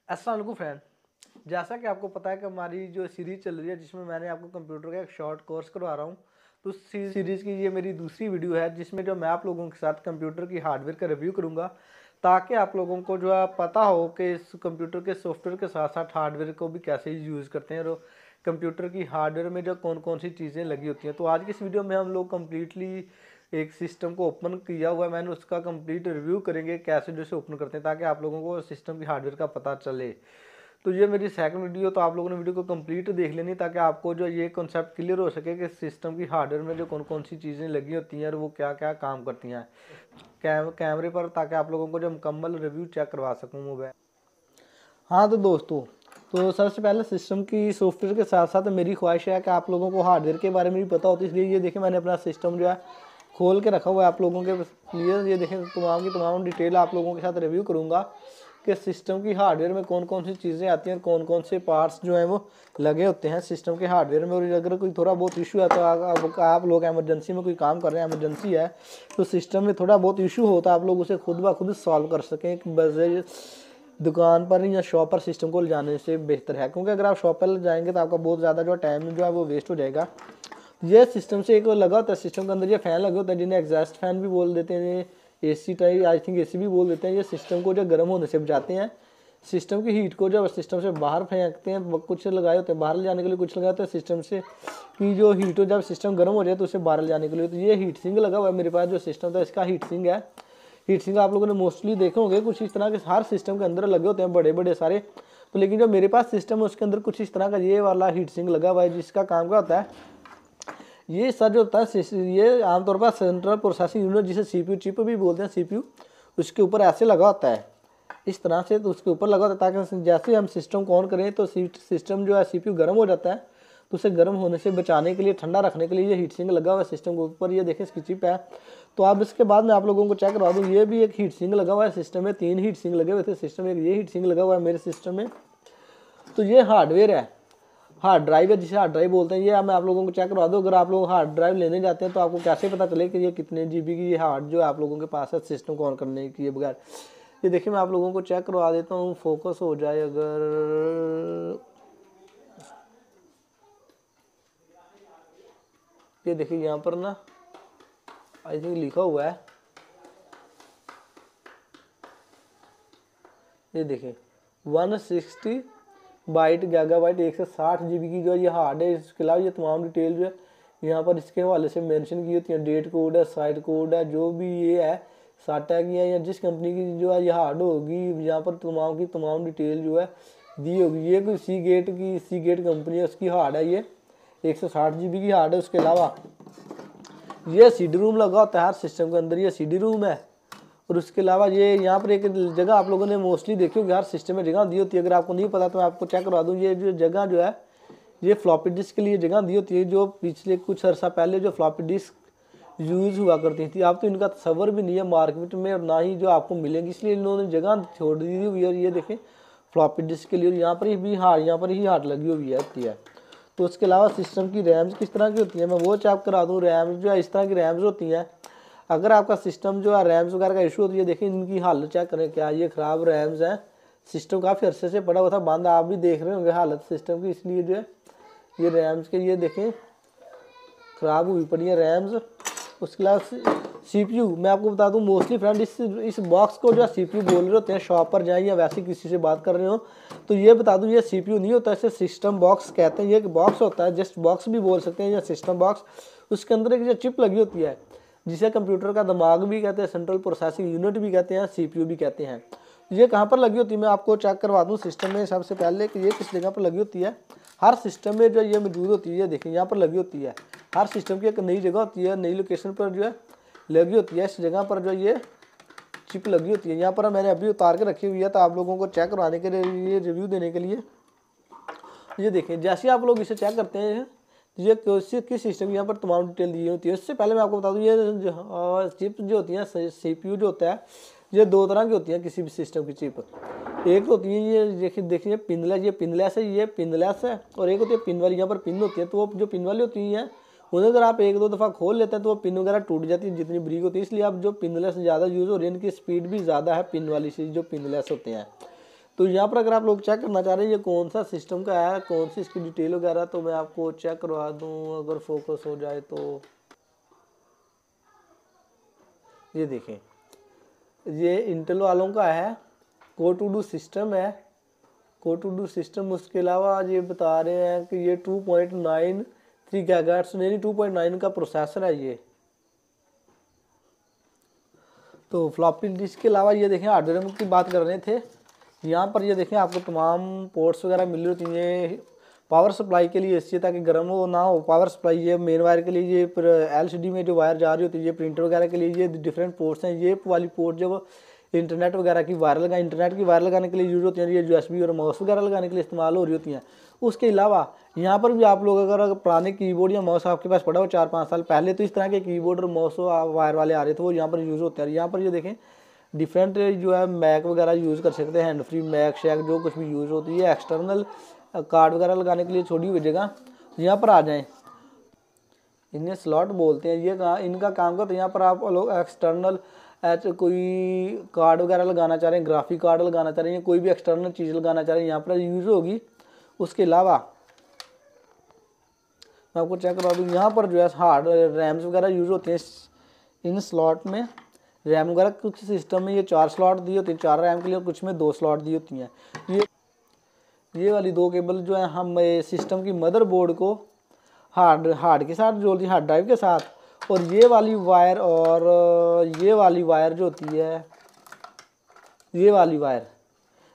अस्सलाम वालेकुम फ्रेंड। जैसा कि आपको पता है कि हमारी जो सीरीज़ चल रही है जिसमें मैंने आपको कंप्यूटर का एक शॉर्ट कोर्स करवा रहा हूँ, तो उस सीरीज़ की ये मेरी दूसरी वीडियो है जिसमें जो मैं आप लोगों के साथ कंप्यूटर की हार्डवेयर का रिव्यू करूँगा, ताकि आप लोगों को जो है पता हो कि इस कंप्यूटर के सॉफ्टवेयर के साथ साथ हार्डवेयर को भी कैसे यूज़ करते हैं और कंप्यूटर की हार्डवेयर में जो कौन कौन सी चीज़ें लगी होती हैं। तो आज की इस वीडियो में हम लोग कम्प्लीटली एक सिस्टम को ओपन किया हुआ है, मैंने उसका कंप्लीट रिव्यू करेंगे कैसे जो से ओपन करते हैं, ताकि आप लोगों को सिस्टम की हार्डवेयर का पता चले। तो ये मेरी सेकंड वीडियो, तो आप लोगों ने वीडियो को कंप्लीट देख लेनी ताकि आपको जो ये कॉन्सेप्ट क्लियर हो सके कि सिस्टम की हार्डवेयर में जो कौन कौन सी चीज़ें लगी होती हैं और वो क्या क्या काम करती हैं कैमरे पर, ताकि आप लोगों को जो मुकम्मल रिव्यू चेक करवा सकूँ मोबाइल। हाँ तो दोस्तों, तो सबसे पहले सिस्टम की सॉफ्टवेयर के साथ साथ मेरी ख्वाहिश है कि आप लोगों को हार्डवेयर के बारे में भी पता होती है, इसलिए ये देखिए मैंने अपना सिस्टम जो है खोल के रखा हुआ है आप लोगों के लिए। ये देखें तमाम की तमाम डिटेल आप लोगों के साथ रिव्यू करूँगा कि सिस्टम की हार्डवेयर में कौन कौन सी चीज़ें आती हैं, कौन कौन से पार्ट्स जो हैं वो लगे होते हैं सिस्टम के हार्डवेयर में। और अगर कोई थोड़ा बहुत इशू है तो आप लोग एमरजेंसी में कोई काम कर रहे हैं, एमरजेंसी है तो सिस्टम में थोड़ा बहुत इशू हो तो आप लोग उसे खुद ब खुद सॉल्व कर सकें। बस दुकान पर या शॉप पर सिस्टम को ले जाने से बेहतर है, क्योंकि अगर आप शॉप पर जाएंगे तो आपका बहुत ज़्यादा जो टाइम जो है वो वेस्ट हो जाएगा। ये सिस्टम से एक लगा होता है, सिस्टम के अंदर ये फ़ैन लगे होते हैं जिन्हें एग्जॉस्ट फैन भी बोल देते हैं, AC type I think AC भी बोल देते हैं। ये सिस्टम को जो गर्म होने से बचाते हैं, सिस्टम की हीट को जब सिस्टम से बाहर फेंकते हैं। कुछ लगाए होते हैं बाहर ले जाने के लिए, कुछ लगाए होते हैं सिस्टम से कि जो हीट हो जब सिस्टम गर्म हो जाए तो उसे बाहर ले जाने के लिए। तो ये हीट सिंक लगा हुआ है मेरे पास, जो सिस्टम था इसका हीट सिंक है। हीट सिंक आप लोगों ने मोस्टली देखे होंगे, कुछ इस तरह के हर सिस्टम के अंदर लगे होते हैं बड़े बड़े सारे। तो लेकिन जो मेरे पास सिस्टम है उसके अंदर कुछ इस तरह का ये वाला हीट सिंक लगा हुआ है, जिसका काम क्या होता है, ये सर जो होता है ये आमतौर पर सेंट्रल प्रोसेसिंग यूनिट जिसे सीपीयू चिप भी बोलते हैं, सीपीयू उसके ऊपर ऐसे लगा होता है इस तरह से। तो उसके ऊपर लगा होता है ताकि जैसे हम सिस्टम को ऑन करें तो सिस्टम जो है सीपीयू गर्म हो जाता है, तो उसे गर्म होने से बचाने के लिए, ठंडा रखने के लिए ये हीट सिंक लगा हुआ है सिस्टम के ऊपर। ये देखें इसकी चिप है। तो अब इसके बाद मैं आप लोगों को चेक करवा दूँ, ये भी एक हीट सिंक लगा हुआ है सिस्टम में। 3 हीट सिंक लगे हुए थे सिस्टम में, ये हीट सिंक लगा हुआ है मेरे सिस्टम में। तो ये हार्डवेयर है, हार्ड ड्राइव है जिसे हार्ड ड्राइव बोलते हैं। ये मैं आप लोगों को चेक करवा दूँ, अगर आप लोग हार्ड ड्राइव लेने जाते हैं तो आपको कैसे पता चले कि ये कितने जीबी की ये हार्ड जो है आप लोगों के पास है सिस्टम को ऑन करने के बगैर। ये देखिए मैं आप लोगों को चेक करवा देता हूँ, फोकस हो जाए अगर। ये देखिए यहाँ पर ना आई थिंक लिखा हुआ है, ये देखिए 160 बाइट गीगाबाइट 160 जीबी की जो ये हार्ड है। इसके अलावा ये तमाम डिटेल जो है यहाँ पर इसके हवाले से मेंशन की होती है, डेट कोड है, साइट कोड है, जो भी ये है साटा की है या जिस कंपनी की जो है ये हार्ड होगी, यहाँ पर तमाम की तमाम डिटेल जो है दी होगी। ये कोई सी गेट कंपनी है, उसकी हार्ड है, ये 160 जीबी की हार्ड है। उसके अलावा ये सीडी रूम लगा होता है हर सिस्टम के अंदर, ये सीडी रूम है। और उसके अलावा ये यहाँ पर एक जगह आप लोगों ने मोस्टली देखी होगी, हर सिस्टम में जगह दी होती है। अगर आपको नहीं पता तो मैं आपको चेक करवा दूँ, ये जो जगह जो है ये फ्लॉपी डिस्क के लिए जगह दी होती है, जो पिछले कुछ अर्सा पहले जो फ्लॉपी डिस्क यूज़ हुआ करती थी, अब तो इनका तस्वर भी नहीं है मार्केट में और ना ही जो आपको मिलेंगी, इसलिए इन्होंने जगह छोड़ दी हुई है। और ये देखें फ्लॉपी डिस्क के लिए यहाँ पर भी यहाँ पर ही हार्ड लगी हुई है। तो उसके अलावा सिस्टम की रैम्स किस तरह की होती है मैं वो चेक करा दूँ। रैम्स जो है इस तरह की रैम्स होती हैं। अगर आपका सिस्टम जो है रैम्स वगैरह का इशू होती है, देखिए इनकी हालत चेक करें, क्या ये ख़राब रैम्स हैं। सिस्टम काफ़ी अरसे से पड़ा हुआ था बंद, आप भी देख रहे होंगे हालत सिस्टम की, इसलिए जो है ये रैम्स के ये देखें ख़राब हुई पड़ी है रैम्स। उसके अलावा सीपीयू मैं आपको बता दूं, मोस्टली फ्रेंड इस बॉक्स को जो है सीपीयू बोल रहे होते हैं, शॉप पर जाएं या वैसे किसी से बात कर रहे हो तो ये बता दूं ये सीपीयू नहीं होता, इसे सिस्टम बॉक्स कहते हैं। ये एक बॉक्स होता है, जस्ट बॉक्स भी बोल सकते हैं या सिस्टम बॉक्स। उसके अंदर एक जो चिप लगी होती है जिसे कंप्यूटर का दिमाग भी कहते हैं, सेंट्रल प्रोसेसिंग यूनिट भी कहते हैं, सीपीयू भी कहते हैं। ये कहाँ पर लगी होती है मैं आपको चेक करवा दूँ सिस्टम में। सबसे पहले कि ये किस जगह पर लगी होती है, हर सिस्टम में जो ये मौजूद होती है, ये देखें यहाँ पर लगी होती है। हर सिस्टम की एक नई जगह होती है, नई लोकेशन पर जो है लगी होती है। इस जगह पर जो ये चिप लगी होती है, यहाँ पर मैंने अभी उतार के रखी हुई है तो आप लोगों को चेक करवाने के लिए, रिव्यू देने के लिए। ये देखें जैसे आप लोग इसे चेक करते हैं, ये किस सिस्टम की यहाँ पर तमाम डिटेल दी होती है। इससे पहले मैं आपको बता दूँ, ये चिप जो होती है सीपीयू जो होता है, ये 2 तरह की होती है किसी भी सिस्टम की चिप। एक होती है ये देखिए पिनलेस, ये पिनलेस है, ये पिनलेस है। और एक होती है पिन वाली, यहाँ पर पिन होती है। तो वो जो पिन वाली होती है उन्हें अगर आप 1-2 दफ़ा खोल लेते हैं तो वो पिन वगैरह टूट जाती है जितनी ब्रीक होती है, इसलिए आप जो पिनलेस ज़्यादा यूज़ हो रही है, इनकी स्पीड भी ज़्यादा है पिन वाली से जो पिनलेस होते हैं। तो यहाँ पर अगर आप लोग चेक करना चाह रहे हैं ये कौन सा सिस्टम का है, कौन सी इसकी डिटेल वगैरह, तो मैं आपको चेक करवा दूँ अगर फोकस हो जाए तो। ये देखें, ये इंटेल वालों का है, कोर टू डू सिस्टम है, कोर टू डू सिस्टम। उसके अलावा ये बता रहे हैं कि ये 2.93 गीगाहर्ट्ज़ यानी 2.9 का प्रोसेसर है ये। तो फ्लॉपी डिस्क के अलावा ये देखें हार्डवेयर की बात कर रहे थे, यहाँ पर ये देखें आपको तमाम पोर्ट्स वगैरह मिल रही होती हैं। पावर सप्लाई के लिए इसलिए ताकि गर्म हो ना हो, पावर सप्लाई ये मेन वायर के लिए, ये फिर एलसीडी में जो वायर जा रही होती है, ये प्रिंटर वगैरह के लिए ये डिफरेंट पोर्ट्स हैं। ये वाली पोर्ट जो इंटरनेट वगैरह की वायर लगा, इंटरनेट की वायर लगाने के लिए यूज होती हैं, ये यूएसबी और माउस वगैरह लगाने के लिए इस्तेमाल हो रही होती हैं। उसके अलावा यहाँ पर भी आप लोग अगर पुराने कीबोर्ड या माउस आपके पास पड़ा हो 4-5 साल पहले, तो इस तरह के कीबोर्ड और माउस वायर वाले आ रहे थे, वो यहाँ पर यूज़ होते हैं। यहाँ पर ये देखें डिफरेंट जो है मैक वगैरह यूज़ कर सकते हैं, हैंड फ्री मैक शैक जो कुछ भी यूज़ होती है। एक्सटर्नल कार्ड वगैरह लगाने के लिए छोड़ी हुई जगह। यहाँ पर आ जाएं, इन्हें स्लॉट बोलते हैं। ये इनका काम करते हैं, यहाँ पर आप लोग एक्सटर्नल कोई कार्ड वगैरह लगाना चाह रहे हैं, ग्राफिक कार्ड लगाना चाह रहे हैं, कोई भी एक्सटर्नल चीज़ लगाना चाह रहे हैं, यहाँ पर यूज़ होगी। उसके अलावा मैं आपको चेक करवा दूँ, यहाँ पर जो है हार्ड रैम्स वगैरह यूज़ होते हैं इन स्लॉट में। रैम वगैरह कुछ सिस्टम में ये 4 स्लॉट दी होती है 4 रैम के लिए, कुछ में 2 स्लॉट दी होती हैं। ये वाली 2 केबल जो है हम सिस्टम की मदरबोर्ड को हार्ड के साथ जोड़ती है, हार्ड ड्राइव के साथ। और ये वाली वायर और ये वाली वायर जो होती है, ये वाली वायर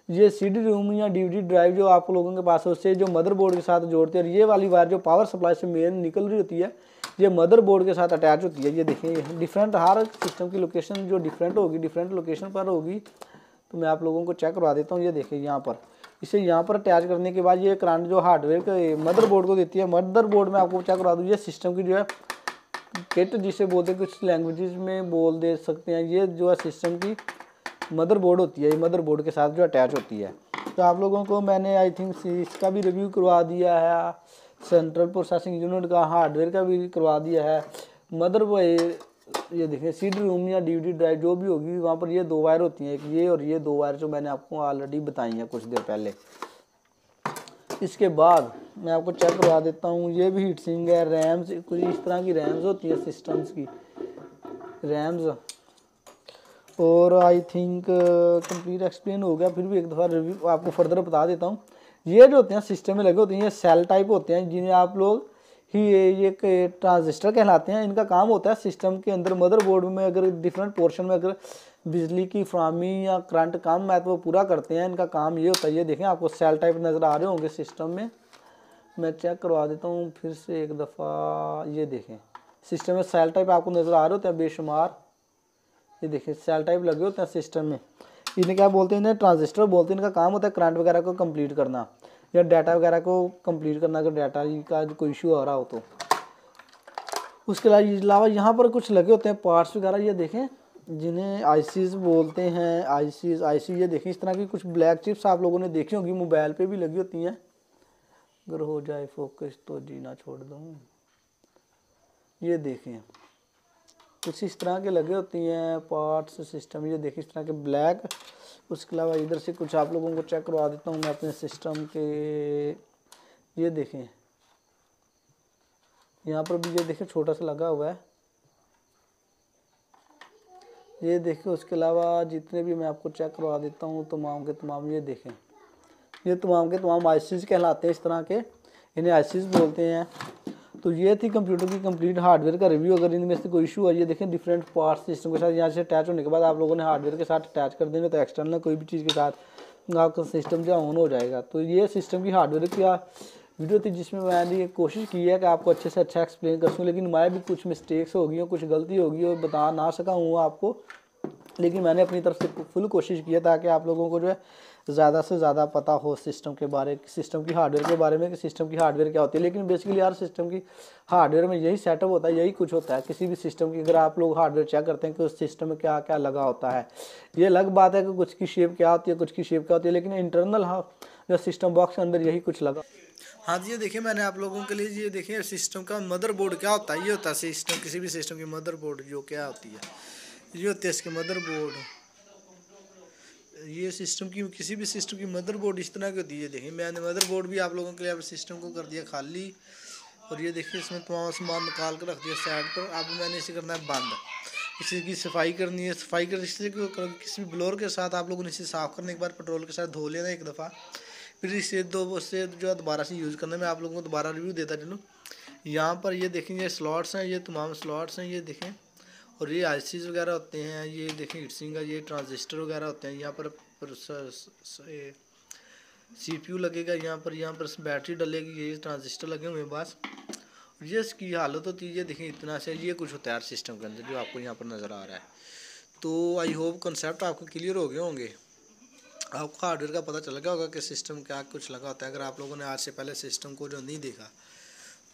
ये सीडी रोम या डीवीडी ड्राइव जो आप लोगों के पास है उससे जो मदरबोर्ड के साथ जोड़ते हैं। और ये वाली वायर जो पावर सप्लाई से मेन निकल रही होती है, ये मदरबोर्ड के साथ अटैच होती है। ये देखें डिफरेंट, हर सिस्टम की लोकेशन जो डिफरेंट होगी, डिफरेंट लोकेशन पर होगी। तो मैं आप लोगों को चेक करवा देता हूँ। ये देखें यहाँ पर, इसे यहाँ पर अटैच करने के बाद ये करंट जो हार्डवेयर के मदरबोर्ड को देती है। मदरबोर्ड में आपको चेक करवा दूँ, ये सिस्टम की जो है किट जिसे बोलते हैं, कुछ लैंग्वेजेस में बोल दे सकते हैं। ये जो है सिस्टम की मदरबोर्ड होती है, ये मदरबोर्ड के साथ जो अटैच होती है। तो आप लोगों को मैंने आई थिंक इसका भी रिव्यू करवा दिया है, सेंट्रल प्रोसेसिंग यूनिट का, हार्डवेयर का भी करवा दिया है। ये देखें सीडी रोम या डीवीडी ड्राइव जो भी होगी, वहाँ पर ये 2 वायर होती हैं, एक ये और ये 2 वायर जो मैंने आपको ऑलरेडी बताई हैं कुछ देर पहले। इसके बाद मैं आपको चेक करवा देता हूँ, ये भी हीट सिंक है। रैम्स कुछ इस तरह की रैम्स होती है सिस्टम्स की रैम्स। और आई थिंक कंप्लीट एक्सप्लेन हो गया, फिर भी एक दफ़ा रिव्यू आपको फर्दर बता देता हूँ। ये जो होते हैं सिस्टम में लगे होते हैं, ये सेल टाइप होते हैं, जिन्हें आप लोग ये ट्रांजिस्टर कहलाते हैं। इनका काम होता है सिस्टम के अंदर मदरबोर्ड में अगर डिफरेंट पोर्शन में अगर बिजली की फराहमी या करंट कम है तो वो पूरा करते हैं। इनका काम ये होता है। ये देखें आपको सेल टाइप नज़र आ रहे होंगे सिस्टम में, मैं चेक करवा देता हूँ फिर से एक दफ़ा। ये देखें सिस्टम में सेल टाइप आपको नज़र आ रहे होते हैं बेशुमार। ये देखिए सेल टाइप लगे होते हैं सिस्टम में। इन्हें क्या बोलते हैं, इन्हें ट्रांजिस्टर बोलते हैं। इनका काम होता है करंट वगैरह को कंप्लीट करना या डाटा वगैरह को कंप्लीट करना, अगर डाटा का कोई इशू आ रहा हो तो। उसके अलावा यहाँ पर कुछ लगे होते हैं पार्ट्स वगैरह, ये देखें जिन्हें आईसीज बोलते हैं। आईसी ये देखें इस तरह की कुछ ब्लैक चिप्स आप लोगों ने देखी होगी, मोबाइल पे भी लगी होती हैं। अगर हो जाए फोकस तो जी ना छोड़ दूँ। ये देखें कुछ इस तरह के लगे होती हैं पार्ट्स सिस्टम, ये देखिए इस तरह के ब्लैक। उसके अलावा इधर से कुछ आप लोगों को चेक करवा देता हूँ मैं अपने सिस्टम के। ये देखें यहाँ पर भी ये देखें छोटा सा लगा हुआ है, ये देखिए। उसके अलावा जितने भी मैं आपको चेक करवा देता हूँ तमाम के तमाम, ये देखें ये तमाम के तमाम आईसीज कहलाते हैं इस तरह के, इन्हें आईसीज बोलते हैं। तो ये थी कंप्यूटर की कंप्लीट हार्डवेयर का रिव्यू। अगर इनमें से कोई इशू है, ये देखें डिफरेंट पार्ट्स सिस्टम के साथ यहाँ से अटैच होने के बाद आप लोगों ने हार्डवेयर के साथ अटैच कर देंगे तो एक्सटर्नल कोई भी चीज़ के साथ आपका सिस्टम जो ऑन हो जाएगा। तो ये सिस्टम की हार्डवेयर की वीडियो थी जिसमें मैंने ये कोशिश की है कि आपको अच्छे से अच्छा एक्सप्लेन कर सकूँ, लेकिन मैं भी कुछ मिस्टेक्स हो गई हो, कुछ गलती होगी और बता ना सका हूँ आपको, लेकिन मैंने अपनी तरफ से फुल कोशिश की है ताकि आप लोगों को जो है ज़्यादा से ज़्यादा पता हो सिस्टम के बारे, सिस्टम की हार्डवेयर के बारे में कि सिस्टम की हार्डवेयर क्या होती है। लेकिन बेसिकली हर सिस्टम की हार्डवेयर में यही सेटअप होता है, यही कुछ होता है। किसी भी सिस्टम की अगर आप लोग हार्डवेयर चेक करते हैं कि उस सिस्टम में क्या क्या लगा होता है, ये अलग बात है कि कुछ की शेप क्या होती है, कुछ की शेप क्या होती है, लेकिन इंटरनल जो सिस्टम बॉक्स के अंदर यही कुछ लगा। हाँ जी, ये देखिए मैंने आप लोगों के लिए ये देखिए सिस्टम का मदरबोर्ड क्या होता है। ये होता है सिस्टम, किसी भी सिस्टम की मदरबोर्ड जो क्या होती है, ये होती है इसकी मदरबोर्ड। ये सिस्टम की किसी भी सिस्टम की मदरबोर्ड इस तरह की होती है। देखिए मैंने मदरबोर्ड भी आप लोगों के लिए अब सिस्टम को कर दिया खाली, और ये देखिए इसमें तमाम सामान निकाल कर रख दिया साइड पर। अब मैंने इसे करना है बंद, इसकी सफाई करनी है। सफाई कर इससे किसी भी ब्लोअर के साथ आप लोगों ने इसे साफ़ करने के बाद पेट्रोल के साथ धो लेना एक दफ़ा, फिर इसे उससे जो है दोबारा से यूज़ करना। मैं आप लोगों को दोबारा रिव्यू देता चलूँ। यहाँ पर ये देखें, ये स्लॉट्स हैं, ये तमाम स्लॉट्स हैं, ये देखें। और ये आईसीज वगैरह होते हैं, ये देखें हीटसिंग का, ये ट्रांजिस्टर वगैरह होते हैं। यहाँ पर सीपीयू लगेगा, यहाँ पर बैटरी डलेगी, ये ट्रांजिस्टर लगे हुए हैं बस। ये इसकी हालत होती है, ये देखें इतना से ये कुछ होता है सिस्टम के अंदर जो आपको यहाँ पर नज़र आ रहा है। तो आई होप कंसेप्ट आपको क्लियर हो गए होंगे, आपको हार्डवेयर का पता चल गया होगा कि सिस्टम क्या कुछ लगा होता है। अगर आप लोगों ने आज से पहले सिस्टम को जो नहीं देखा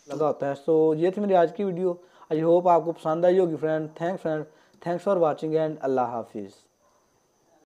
लगा होता है। तो ये थी मेरी आज की वीडियो। आई होप आपको पसंद आई होगी friend. Thanks for watching and अल्लाह हाफिज़।